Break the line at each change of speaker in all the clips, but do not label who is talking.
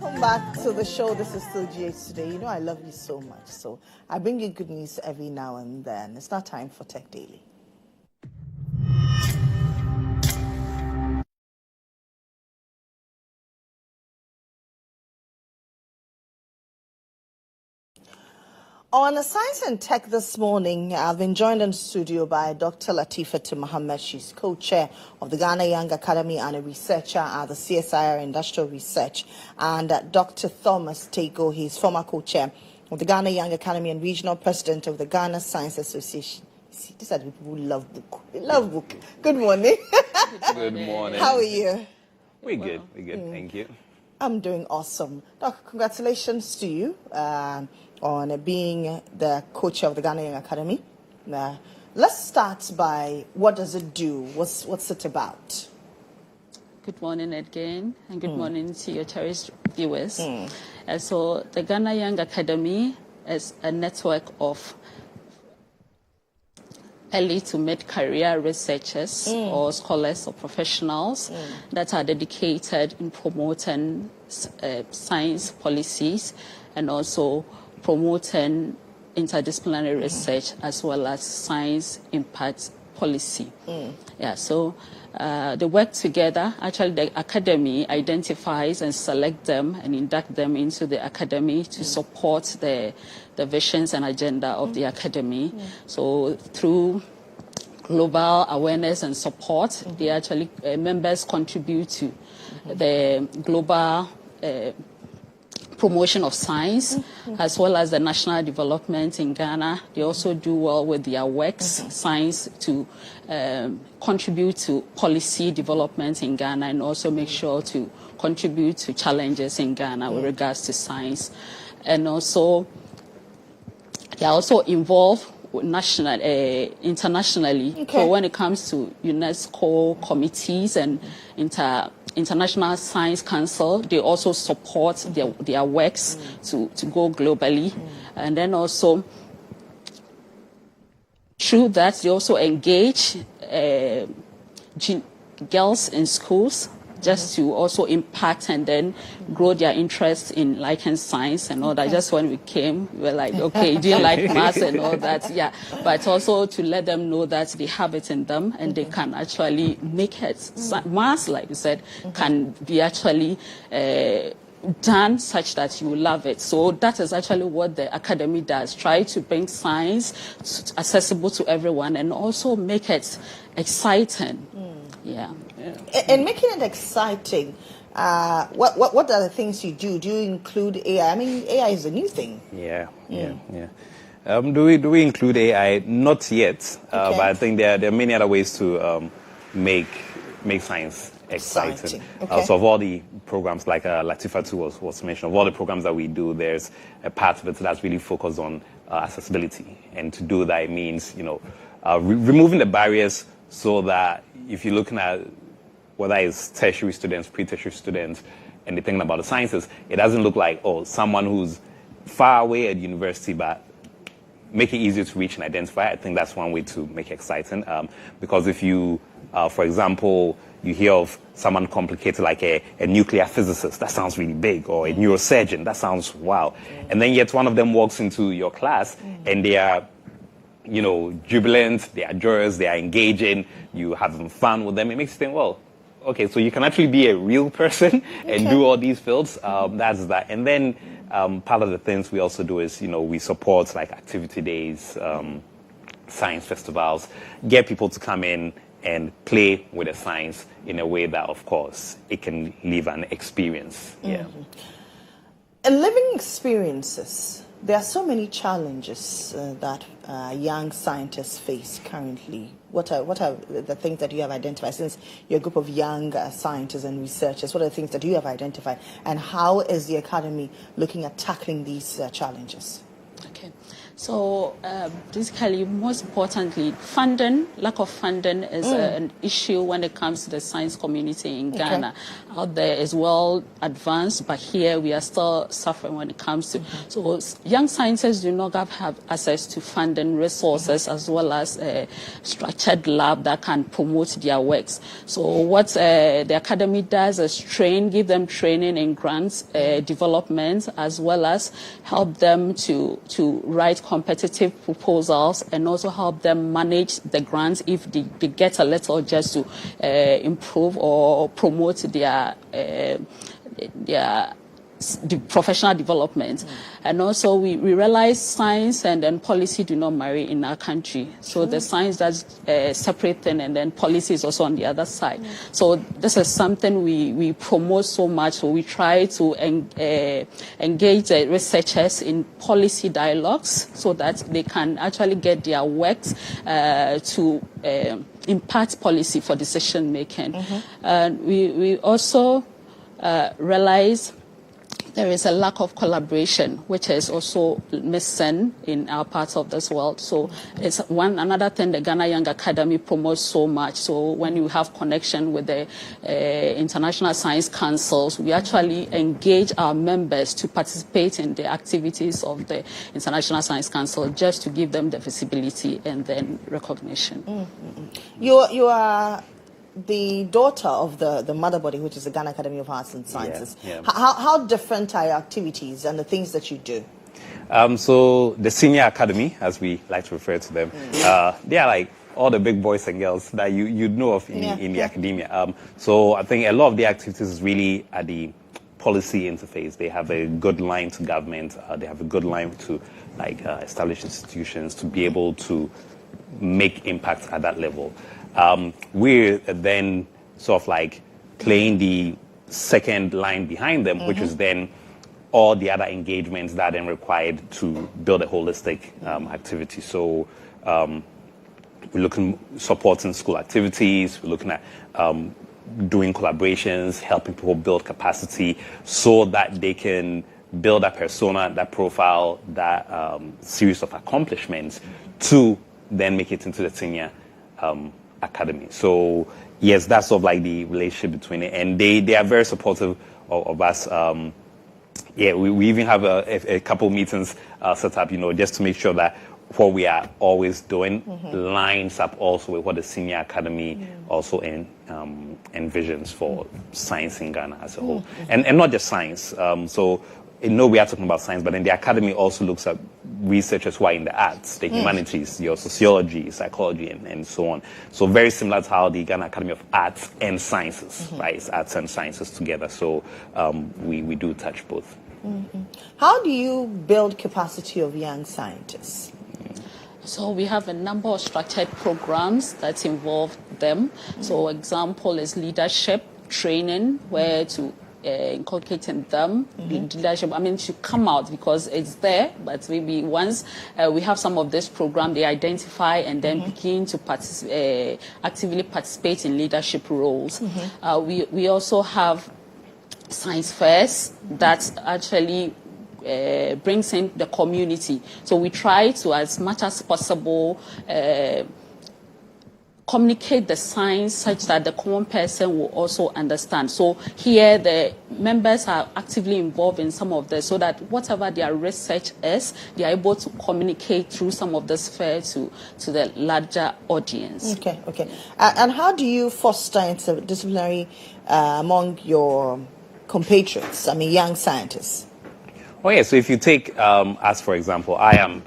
Welcome back to the show. This is still GH Today. You know I love you so much, so I bring you good news every now and then. It's not time for Tech Daily. On Science and Tech this morning, I've been joined in studio by Dr. Latifat Mohammed. She's co-chair of the Ghana Young Academy and a researcher at the CSIR Industrial Research. And Dr. Thomas Tego, he's former co-chair of the Ghana Young Academy and regional president of the Ghana Science Association. See, these are the people who love book. They love book. Good morning.
Good morning.
How are you?
We're good. Thank you.
I'm doing awesome. Doc, congratulations to you on being the co-chair of the Ghana Young Academy. Let's start by what does it do? What's it about?
Good morning again, and good morning to your cherished viewers. So the Ghana Young Academy is a network of early to mid-career researchers or scholars or professionals that are dedicated in promoting science policies and also promoting interdisciplinary research as well as science impact policy. So they work together. Actually, the academy identifies and select them and induct them into the academy to support the visions and agenda of the academy. So through global awareness and support, they actually members contribute to the global promotion of science as well as the national development in Ghana. They also do well with their works, science, to contribute to policy development in Ghana and also make sure to contribute to challenges in Ghana with regards to science. And also, they are also involved internationally. So when it comes to UNESCO committees and International Science Council, they also support their works to go globally. And then also, through that, they also engage girls in schools just to also impact and then grow their interest in liking science and all that. Just when we came, we were like, okay, do you like maths and all that? Yeah, but also to let them know that they have it in them and they can actually make it. Maths, like you said, can be actually done such that you will love it. So that is actually what the academy does, try to bring science accessible to everyone and also make it exciting.
And making it exciting, what are the things you do? Do you include AI? I mean, AI is a new thing.
Do we include AI? Not yet, but I think there are many other ways to make science exciting. So of all the programs, like Latifatu was mentioned, of all the programs that we do, there's a part of it that's really focused on accessibility. And to do that, it means, removing the barriers so that if you're looking at whether it's tertiary students, pre-tertiary students, and they're thinking about the sciences, it doesn't look like, someone who's far away at university, but make it easier to reach and identify. I think that's one way to make it exciting. Because if you, for example, you hear of someone complicated like a nuclear physicist, that sounds really big, or a neurosurgeon, that sounds wow. And then yet one of them walks into your class and they are jubilant, they are joyous, they are engaging, you having fun with them. It makes you think, well, okay, so you can actually be a real person and do all these fields. That's that. And then part of the things we also do is, we support like activity days, science festivals, get people to come in and play with the science in a way that, of course, it can leave an experience.
And living experiences. There are so many challenges that young scientists face currently. What are the things that you have identified? Since you're a group of young scientists and researchers, what are the things that you have identified? And how is the Academy looking at tackling these challenges?
Okay. So basically, most importantly, funding, lack of funding is an issue when it comes to the science community in Ghana. Out there is well advanced, but here we are still suffering when it comes to. So young scientists do not have access to funding resources as well as a structured lab that can promote their works. So what the academy does is give them training in grants development, as well as help them to write competitive proposals, and also help them manage the grants if they get a little, just to improve or promote their professional development. And also we realize science and then policy do not marry in our country. So the science does separate thing, and then policy is also on the other side. So this is something we promote so much. So we try to engage researchers in policy dialogues so that they can actually get their works to impact policy for decision making. And we also realize there is a lack of collaboration, which is also missing in our parts of this world. So it's another thing the Ghana Young Academy promotes so much. So when you have connection with the international science councils, we actually engage our members to participate in the activities of the International Science Council, just to give them the visibility and then recognition.
You are the daughter of the mother body, which is the Ghana Academy of Arts and Sciences. How different are your activities and the things that you do?
So the Senior Academy, as we like to refer to them, they are like all the big boys and girls that you'd know of in the academia. So I think a lot of the activities is really at the policy interface. They have a good line to government. They have a good line to established institutions to be able to make impact at that level. We're then sort of like playing the second line behind them, which is then all the other engagements that are then required to build a holistic activity. So we're looking supporting school activities. We're looking at doing collaborations, helping people build capacity so that they can build that persona, that profile, that series of accomplishments to then make it into the Senior Academy. So yes, that's sort of like the relationship between it, and they are very supportive of us. We even have a couple meetings set up, just to make sure that what we are always doing lines up also with what the Senior Academy also envisions for science in Ghana as a whole, and not just science. So we are talking about science, but then the academy also looks at researchers who are in the arts, the humanities, your sociology, psychology, and so on. So very similar to how the Ghana Academy of Arts and Sciences, right? It's arts and sciences together. So we do touch both.
How do you build capacity of young scientists?
So we have a number of structured programs that involve them. So example is leadership training, where to inculcate in them leadership. I mean, it should come out because it's there, but maybe once we have some of this program, they identify and then begin to actively participate in leadership roles. We also have science fairs that actually brings in the community. So we try to, as much as possible, communicate the science such that the common person will also understand. So here the members are actively involved in some of this, so that whatever their research is, they are able to communicate through some of this fair to the larger audience.
Okay. And how do you foster interdisciplinary among your compatriots, young scientists?
Oh yeah, so if you take us, for example, I am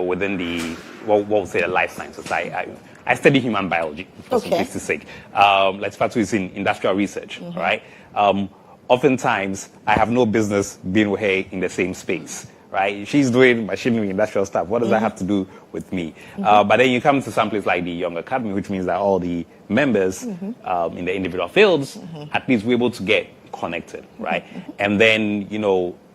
within the, what we'll say, the life sciences. I study human biology, for simplicity's sake. Latifatu is in industrial research, right? Oftentimes, I have no business being with her in the same space, right? She's doing machinery, industrial stuff. What does that have to do with me? But then you come to some place like the Young Academy, which means that all the members in the individual fields, at least we're able to get connected, right? And then,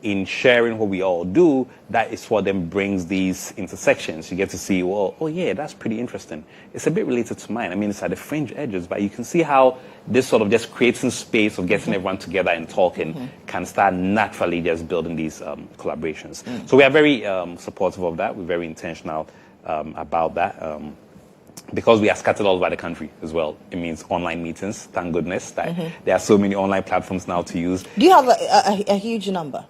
in sharing what we all do, that is what then brings these intersections. You get to see, well, oh yeah, that's pretty interesting. It's a bit related to mine. I mean, it's at the fringe edges, but you can see how this sort of just creating space of getting everyone together and talking can start naturally just building these collaborations. So we are very supportive of that. We're very intentional about that. Because we are scattered all over the country as well. It means online meetings, thank goodness, that there are so many online platforms now to use.
Do you have a huge number?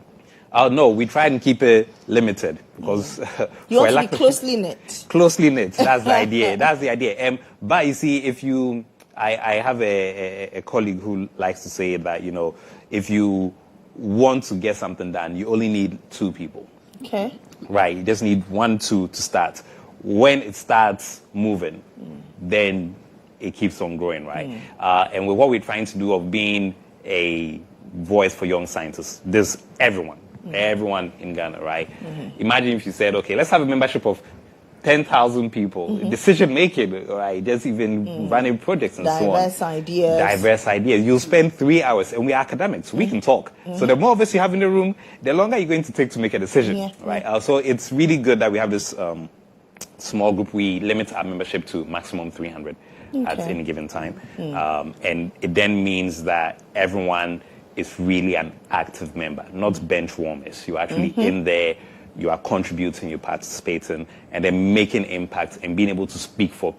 No, we try and keep it limited because
you want to be closely knit.
Closely knit. That's the idea. That's the idea. But you see, if you, I have a colleague who likes to say that, you know, if you want to get something done, you only need 2 people.
Okay.
Right. You just need 1, 2 to start. When it starts moving, then it keeps on growing, right? And with what we're trying to do of being a voice for young scientists, there's everyone in Ghana, right? Imagine if you said, okay, let's have a membership of 10,000 people, decision making, right? Just even running projects and so on. Diverse ideas. You'll spend 3 hours, and we're academics. We can talk. So the more of us you have in the room, the longer you're going to take to make a decision, right? So it's really good that we have this small group. We limit our membership to maximum 300 at any given time. And it then means that everyone is really an active member, not bench warmers. You're actually in there, you are contributing, you're participating, and then making impact and being able to speak for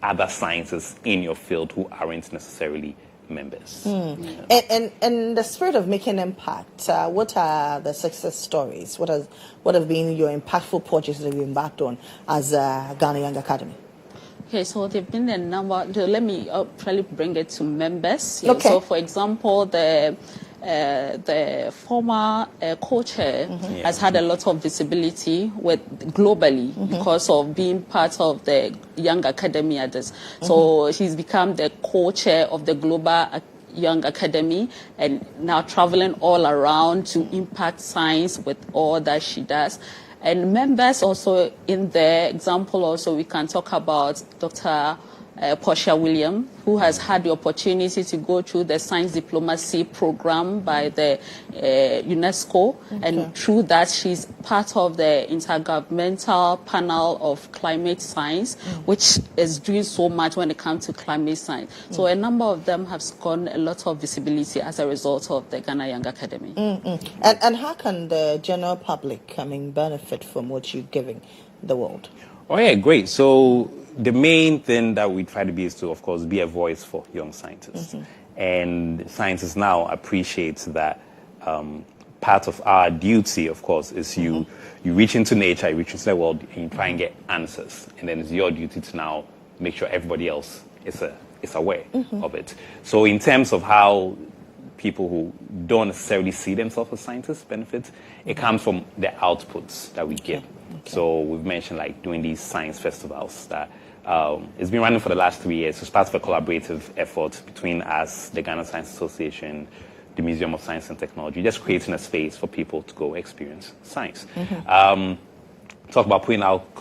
other scientists in your field who aren't necessarily members.
And in the spirit of making impact, what are the success stories? What have been your impactful projects that you've embarked on as Ghana Young Academy?
Okay, so there've been a number. Let me probably bring it to members.
Okay.
So, for example, the former co-chair has had a lot of visibility globally because of being part of the Young Academy. So she's become the co-chair of the Global Young Academy and now traveling all around to impact science with all that she does. And members also in the example also we can talk about Dr. Portia William, who has had the opportunity to go through the science diplomacy program by the UNESCO, and through that she's part of the intergovernmental panel of climate science, which is doing so much when it comes to climate science. So a number of them have gotten a lot of visibility as a result of the Ghana Young Academy.
And how can the general public, benefit from what you're giving the world?
Oh yeah, great. So the main thing that we try to be is to, of course, be a voice for young scientists. And scientists now appreciate that part of our duty, of course, is you reach into nature, you reach into the world, and you try and get answers. And then it's your duty to now make sure everybody else is aware of it. So in terms of how people who don't necessarily see themselves as scientists benefit, it comes from the outputs that we get. So we've mentioned like doing these science festivals that it's been running for the last 3 years. It's part of a collaborative effort between us, the Ghana Science Association, the Museum of Science and Technology, just creating a space for people to go experience science. Talk about putting out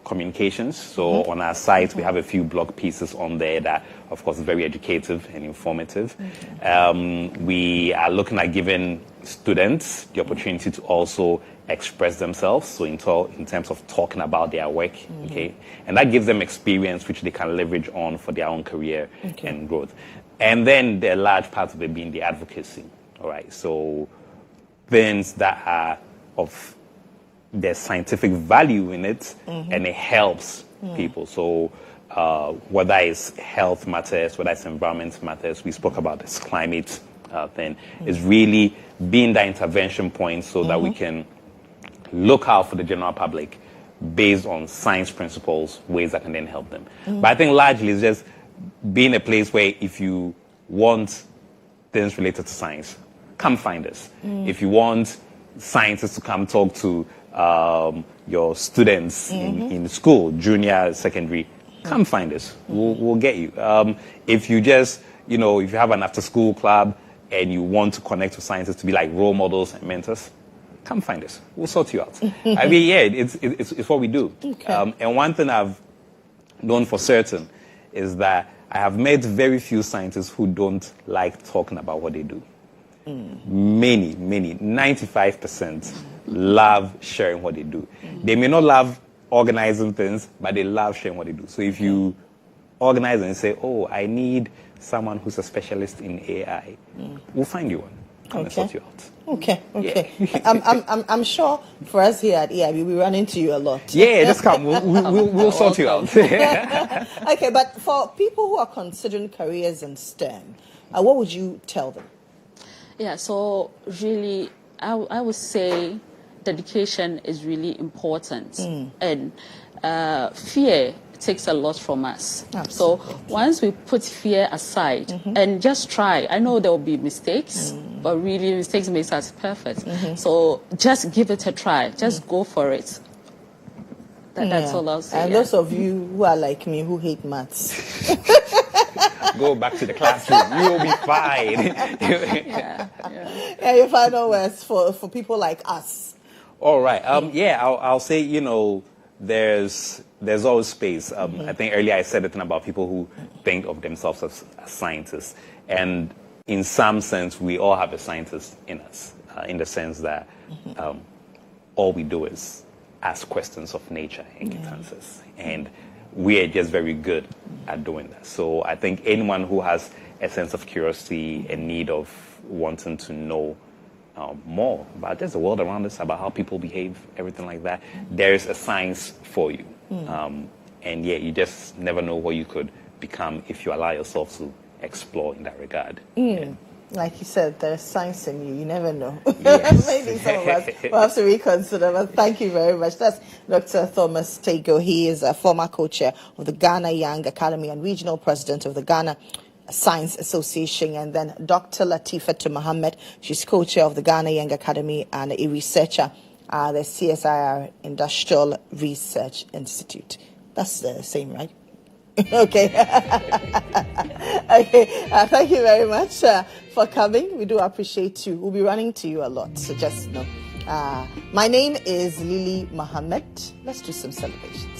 communications. So on our site, we have a few blog pieces on there that, of course, is very educative and informative. We are looking at giving students the opportunity to also express themselves, so in terms of talking about their work, and that gives them experience which they can leverage on for their own career and growth. And then the large part of it being the advocacy, all right? So things that are of there's scientific value in it, and it helps people. So whether it's health matters, whether it's environment matters, we spoke about this climate thing, is really being that intervention point so that we can look out for the general public based on science principles, ways that can then help them. But I think largely it's just being a place where if you want things related to science, come find us. If you want scientists to come talk to your students in school, junior, secondary, come find us. We'll get you. If you just, if you have an after-school club and you want to connect with scientists to be like role models and mentors, come find us. We'll sort you out. I mean, yeah, it's what we do. And one thing I've known for certain is that I have met very few scientists who don't like talking about what they do. Many, 95% love sharing what they do. They may not love organizing things, but they love sharing what they do. So if you organize and say, oh, I need someone who's a specialist in AI, we'll find you one. Come and sort you out.
Okay. Yeah. I'm sure for us here at EIB, we run into you a lot.
Yeah, just come. We'll sort you out.
Okay, but for people who are considering careers in STEM, what would you tell them?
Yeah, so really, I would say dedication is really important. And fear takes a lot from us.
Absolutely.
So once we put fear aside and just try, I know there will be mistakes, but really mistakes make us perfect. So just give it a try. Just go for it. That's all I'll say.
And those of you who are like me, who hate maths,
go back to the classroom. You will be fine.
Yeah, your final words for people like us.
All right. I'll say, there's always space. I think earlier I said a thing about people who think of themselves as scientists. And in some sense, we all have a scientist in us, in the sense that all we do is ask questions of nature and get answers. And we are just very good at doing that. So I think anyone who has a sense of curiosity and need of wanting to know more about just the world around us, about how people behave, everything like that, there's a science for you. And you just never know what you could become if you allow yourself to explore in that regard. Yeah.
Like you said, there's science in you. You never know.
Yes.
Maybe some of us will have to reconsider. But thank you very much. That's Dr. Thomas Tego. He is a former co-chair of the Ghana Young Academy and regional president of the Ghana Science Association. And then Dr. Latifat Mohammed. She's co-chair of the Ghana Young Academy and a researcher at the CSIR Industrial Research Institute. That's the same, right? Okay. Okay. Thank you very much for coming. We do appreciate you. We'll be running to you a lot. So just know. My name is Lily Mohammed. Let's do some celebrations.